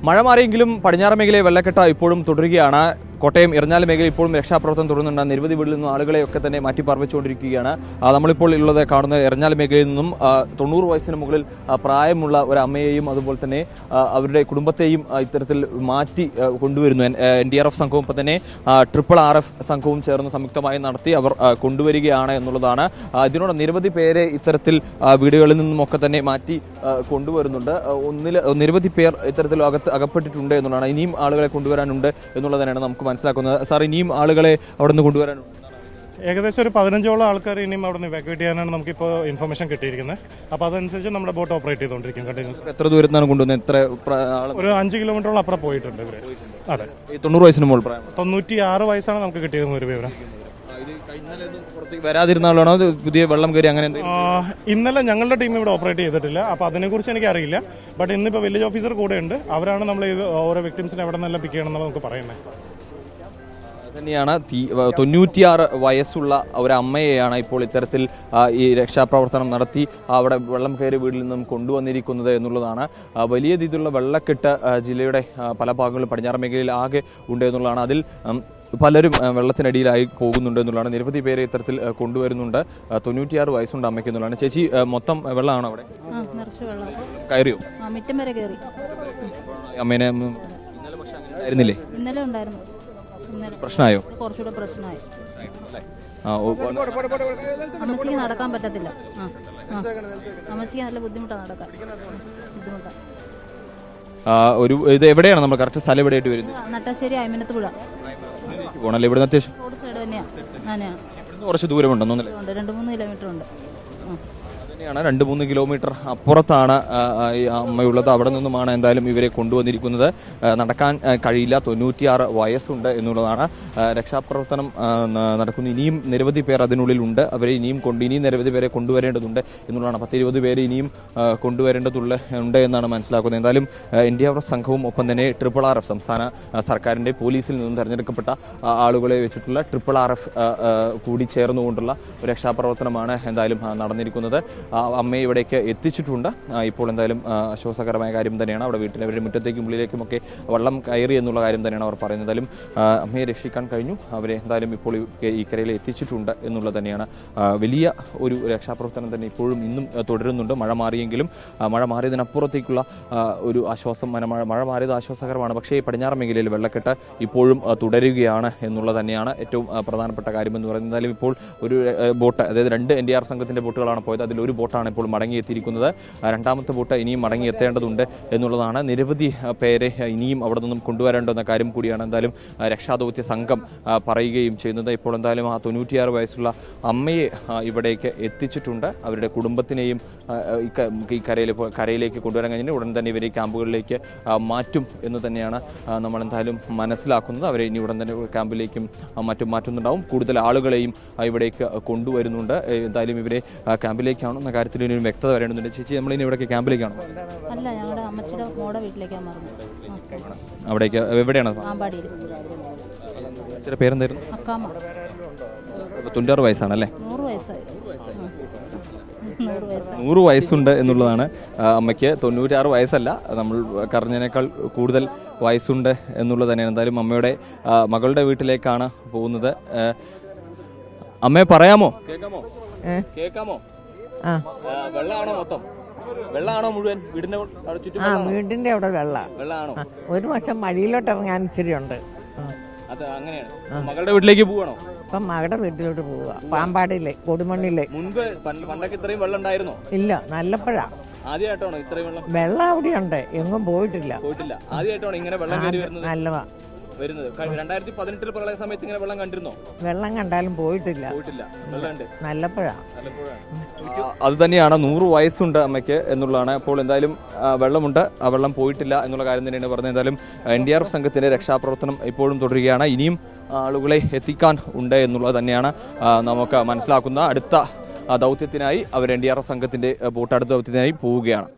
മഴ മാറിയെങ്കിലും പടിഞ്ഞാറൻ മേഖലയെ വെള്ളക്കെട്ട് ഇപ്പോഴും തുടരുകയാണ്. കോട്ടയം ഇറഞ്ഞാൽ മേഖല ഇപ്പോഴും രക്ഷാപ്രവർത്തനം തുടരുന്നുണ്ട്. നിരവധി വീട്ടിൽ നിന്നും ആളുകളെയൊക്കെ തന്നെ മാറ്റിപ്പാർപ്പിച്ചുകൊണ്ടിരിക്കുകയാണ്. നമ്മളിപ്പോൾ ഉള്ളത് കാണുന്ന ഇറഞ്ഞാൽ മേഖലയിൽ നിന്നും 90 വയസ്സിന് മുകളിൽ പ്രായമുള്ള ഒരു അമ്മയെയും അതുപോലെ തന്നെ അവരുടെ കുടുംബത്തെയും ഇത്തരത്തിൽ മാറ്റി കൊണ്ടുവരുന്നു. NDRF സംഘവും ഇപ്പം തന്നെ RRF സംഘവും ചേർന്ന് സംയുക്തമായി നടത്തി അവർ കൊണ്ടുവരികയാണ് എന്നുള്ളതാണ്. ഇതിനോട് നിരവധി പേരെ ഇത്തരത്തിൽ വീടുകളിൽ നിന്നുമൊക്കെ തന്നെ മാറ്റി കൊണ്ടുവരുന്നുണ്ട്. നിരവധി പേർ ഇത്തരത്തിൽ അകപ്പെട്ടിട്ടുണ്ട് എന്നുള്ളതാണ്. ഇനിയും ആളുകളെ കൊണ്ടുവരാനുണ്ട് എന്നുള്ളത് തന്നെയാണ് നമുക്ക് മനസ്സിലാക്കുന്നത്. സാർ, ഇനിയും ആളുകളെ അവിടെ നിന്ന് കൊണ്ടുവരാനുണ്ട്? ഏകദേശം ഒരു 15ഓളം ആൾക്കാർ ഇനിയും അവിടെ നിന്ന് ഇവാക്യുവേറ്റ് ചെയ്യാനാണ് നമുക്കിപ്പോൾ ഇൻഫർമേഷൻ കിട്ടിയിരിക്കുന്നത്. അപ്പോൾ അതനുസരിച്ച് നമ്മുടെ ബോട്ട് ഓപ്പറേറ്റ് ചെയ്തുകൊണ്ടിരിക്കും കണ്ടിന്യൂസ്. എത്ര ദൂരത്താണ് കൊണ്ടുവന്നത്? എത്ര ഒരു 5 കിലോമീറ്ററോളം അപ്പുറം പോയിട്ടുണ്ട് ഇവർ. അതെ, 90 വയസ്സിന് മുകളിൽ പ്രായം. 96 വയസ്സാണ് നമുക്ക് കിട്ടിയത് ഒരു വിവരം. വരാതിരുന്നാളാണോ പുതിയ വെള്ളം കയറി അങ്ങനെ? ഇന്നലെ ഞങ്ങളുടെ ടീം ഇവിടെ ഓപ്പറേറ്റ് ചെയ്തിട്ടില്ല, അപ്പോൾ അതിനെക്കുറിച്ച് എനിക്ക് അറിയില്ല. ബട്ട് ഇന്നിപ്പോൾ വില്ലേജ് ഓഫീസർ കൂടെ ഉണ്ട്. അവരാണ് നമ്മൾ ഓരോ വിക്ടിംസിനെ എവിടെ നിന്നെല്ലാം പിക്ക് ചെയ്യണം എന്നുള്ളത് നമുക്ക് പറയുന്നത്. തന്നെയാണ് 96 വയസ്സുള്ള ഒരു അമ്മയെയാണ് ഇപ്പോൾ ഇത്തരത്തിൽ ഈ രക്ഷാപ്രവർത്തനം നടത്തി അവിടെ വെള്ളം കയറി വീട്ടിൽ നിന്നും കൊണ്ടുവന്നിരിക്കുന്നത് എന്നുള്ളതാണ്. വലിയ രീതിയിലുള്ള വെള്ളക്കെട്ട് ജില്ലയുടെ പല ഭാഗങ്ങളിലും പടിഞ്ഞാറൻ മേഖലയിൽ ആകെ ഉണ്ട് എന്നുള്ളതാണ്. അതിൽ പലരും വെള്ളത്തിനടിയിലായി പോകുന്നുണ്ട് എന്നുള്ളതാണ്. നിരവധി പേരെ ഇത്തരത്തിൽ കൊണ്ടുവരുന്നുണ്ട്. 96 വയസ്സുണ്ട് അമ്മയ്ക്ക് എന്നുള്ളതാണ്. ചേച്ചി, മൊത്തം വെള്ളമാണോ അവിടെ? കയറിയോ? അമ്മേനെ ഇന്നലെ പക്ഷേ അങ്ങനെ ആയിരുന്നില്ലേ? ഇന്നലെ ഉണ്ടായിരുന്നു. പ്രശ്നമായോ? കുറച്ചുകൂടെ പ്രശ്നമായി. അമ്മച്ചിക്ക് നടക്കാൻ പറ്റത്തില്ല. അമ്മച്ചിക്ക് നല്ല ബുദ്ധിമുട്ടാണ് നടക്കാൻ. ഇത് എവിടെയാണ് നമ്മൾ കറക്റ്റ് സ്ഥലം എവിടെയായിട്ട് വരുന്നത്? നട്ടാശ്ശേരി അയ്മനത്ത് പുഴ പോകണല്ലേ? ഇവിടുന്ന് അത്യാവശ്യം റോഡ് സൈഡ് തന്നെയാണ്. കുറച്ച് ദൂരമുണ്ടോ? 2-3 കിലോമീറ്റർ ഉണ്ട്. 2-3 കിലോമീറ്റർ അപ്പുറത്താണ് ഈ അമ്മയുള്ളത്. അവിടെ നിന്നുമാണ് എന്തായാലും ഇവരെ കൊണ്ടുവന്നിരിക്കുന്നത്. നടക്കാൻ കഴിയില്ല, 96 വയസ്സുണ്ട് എന്നുള്ളതാണ്. രക്ഷാപ്രവർത്തനം നടക്കുന്നു. ഇനിയും നിരവധി പേർ അതിനുള്ളിലുണ്ട്. അവരെ ഇനിയും നിരവധി പേരെ കൊണ്ടുവരേണ്ടതുണ്ട് എന്നുള്ളതാണ്. 10-20 പേരെ ഇനിയും കൊണ്ടുവരേണ്ടതുണ്ട് എന്നാണ് മനസ്സിലാക്കുന്നത്. എന്തായാലും NDRF സംഘവും ഒപ്പം തന്നെ RRF സംസ്ഥാന സർക്കാരിൻ്റെ പോലീസിൽ നിന്നും തെരഞ്ഞെടുക്കപ്പെട്ട ആളുകളെ വെച്ചിട്ടുള്ള RRF കൂടി ചേർന്നുകൊണ്ടുള്ള രക്ഷാപ്രവർത്തനമാണ് എന്തായാലും നടന്നിരിക്കുന്നത്. അമ്മയെ ഇവിടേക്ക് എത്തിച്ചിട്ടുണ്ട്. ഇപ്പോൾ എന്തായാലും ആശ്വാസകരമായ കാര്യം തന്നെയാണ്. അവിടെ വീട്ടിലവരുടെ മുറ്റത്തേക്കും ഉള്ളിലേക്കുമൊക്കെ വെള്ളം കയറി എന്നുള്ള കാര്യം തന്നെയാണ് അവർ പറയുന്നത്. എന്തായാലും അമ്മയെ രക്ഷിക്കാൻ കഴിഞ്ഞു. അവരെ എന്തായാലും ഇപ്പോൾ ഈ കരയിൽ എത്തിച്ചിട്ടുണ്ട് എന്നുള്ളത് തന്നെയാണ്. വലിയ ഒരു രക്ഷാപ്രവർത്തനം തന്നെ ഇപ്പോഴും ഇന്നും തുടരുന്നുണ്ട്. മഴ മാറിയെങ്കിലും മഴ മാറിയതിനപ്പുറത്തേക്കുള്ള ഒരു ആശ്വാസം, മഴ മാറിയത് ആശ്വാസകരമാണ്. പക്ഷേ ഈ പടിഞ്ഞാറൻ മേഖലയിൽ വെള്ളക്കെട്ട് ഇപ്പോഴും തുടരുകയാണ് എന്നുള്ളത് തന്നെയാണ് ഏറ്റവും പ്രധാനപ്പെട്ട കാര്യമെന്ന് പറയുന്നത്. എന്തായാലും ഇപ്പോൾ ഒരു ബോട്ട്, അതായത് 2 NDRF സംഘത്തിൻ്റെ ബോട്ടുകളാണ് പോയത്. അതിൽ ഒരു ബോട്ടാണ് ഇപ്പോൾ മടങ്ങിയെത്തിയിരിക്കുന്നത്. രണ്ടാമത്തെ ബോട്ട് ഇനിയും മടങ്ങിയെത്തേണ്ടതുണ്ട് എന്നുള്ളതാണ്. നിരവധി പേരെ ഇനിയും അവിടെ നിന്നും കൊണ്ടുവരേണ്ടെന്ന കാര്യം കൂടിയാണ് എന്തായാലും രക്ഷാദൗത്യ സംഘം പറയുകയും ചെയ്യുന്നത്. ഇപ്പോൾ എന്തായാലും ആ 96 വയസ്സുള്ള അമ്മയെ ഇവിടേക്ക് എത്തിച്ചിട്ടുണ്ട്. അവരുടെ കുടുംബത്തിനെയും ഈ കരയിലേക്ക് കൊണ്ടുവരാൻ കഴിഞ്ഞിട്ട് ഉടൻ തന്നെ ഇവരെ ക്യാമ്പുകളിലേക്ക് മാറ്റും എന്ന് തന്നെയാണ് നമ്മൾ എന്തായാലും മനസ്സിലാക്കുന്നത്. അവരെ ഇനി ഉടൻ തന്നെ ക്യാമ്പിലേക്കും മറ്റും മാറ്റുന്നുണ്ടാവും. കൂടുതൽ ആളുകളെയും ഇവിടേക്ക് കൊണ്ടുവരുന്നുണ്ട്. എന്തായാലും ഇവരെ ക്യാമ്പിലേക്കാണോ എന്ന കാര്യത്തിൽ ഒരു വ്യക്തത വരേണ്ടതുണ്ട്. ചേച്ചി, നമ്മളിനി ഇവിടെ ക്യാമ്പിലേക്കാണോ? അല്ല, ഞങ്ങളുടെ അമ്മച്ചിയുടെ മോടെ വീട്ടിലേക്കാണ് മാറുന്നത്. അവിടേക്ക് എവിടെയാണ്? പേരെന്തായിരുന്നു? 96 വയസ്സാണല്ലേ? 100 വയസ്സുണ്ട് എന്നുള്ളതാണ് അമ്മയ്ക്ക്. 96 വയസ്സല്ല, നമ്മൾ പറഞ്ഞതിനേക്കാൾ കൂടുതൽ വയസ്സുണ്ട് എന്നുള്ളത് തന്നെയാണ്. എന്തായാലും അമ്മയുടെ മകളുടെ വീട്ടിലേക്കാണ് പോകുന്നത്. അമ്മയെ പറയാമോ? കേൾക്കാമോ? വെള്ളമാണോ മൊത്തം? വെള്ളമാണോ മുഴുവൻ? വീടിന്റെ അവിടെ വെള്ളമാണോ? ഒരു വർഷം വഴിയിലോട്ട് ഇറങ്ങാൻ ഇച്ചിരി ഉണ്ട്. അങ്ങനെയാണ്. മകളുടെ വീട്ടിലേക്ക് പോവാണോ? ഇപ്പം മകളുടെ വീട്ടിലോട്ട് പോവുക. പാമ്പാടിയിലെ കൊടുമണ്ണിലെ. മുൻപ് പണ്ടൊക്കെ ഇത്രയും വെള്ളം ഉണ്ടായിരുന്നോ? ഇല്ല, നല്ലപ്പോഴാ. ആദ്യമായിട്ടാണോ ഇത്രയും വെള്ളം അവിടെയുണ്ട്, എങ്ങും പോയിട്ടില്ല. ആദ്യമായിട്ടാണോ ഇങ്ങനെ വെള്ളം കയറി വരുന്നത്? നല്ലതാ വരുന്നത്. 2018 പ്രളയ സമയത്ത് ഇങ്ങനെ വെള്ളം കണ്ടിരുന്നോ? വെള്ളം കണ്ടാലും പോയിട്ടില്ല. നല്ലപ്പോഴാ. അത് തന്നെയാണ്, 100 വയസ്സുണ്ട് അമ്മയ്ക്ക് എന്നുള്ളതാണ്. അപ്പോൾ എന്തായാലും വെള്ളമുണ്ട്, ആ വെള്ളം പോയിട്ടില്ല എന്നുള്ള കാര്യം തന്നെയാണ് പറഞ്ഞത്. എന്തായാലും NDRF സംഘത്തിന്റെ രക്ഷാപ്രവർത്തനം ഇപ്പോഴും തുടരുകയാണ്. ഇനിയും ആളുകളെ എത്തിക്കാൻ ഉണ്ട് എന്നുള്ളത് തന്നെയാണ് നമുക്ക് മനസ്സിലാക്കുന്ന. അടുത്ത ദൗത്യത്തിനായി അവർ NDRF സംഘത്തിന്റെ ബോട്ട് അടുത്ത ദൗത്യത്തിനായി പോവുകയാണ്.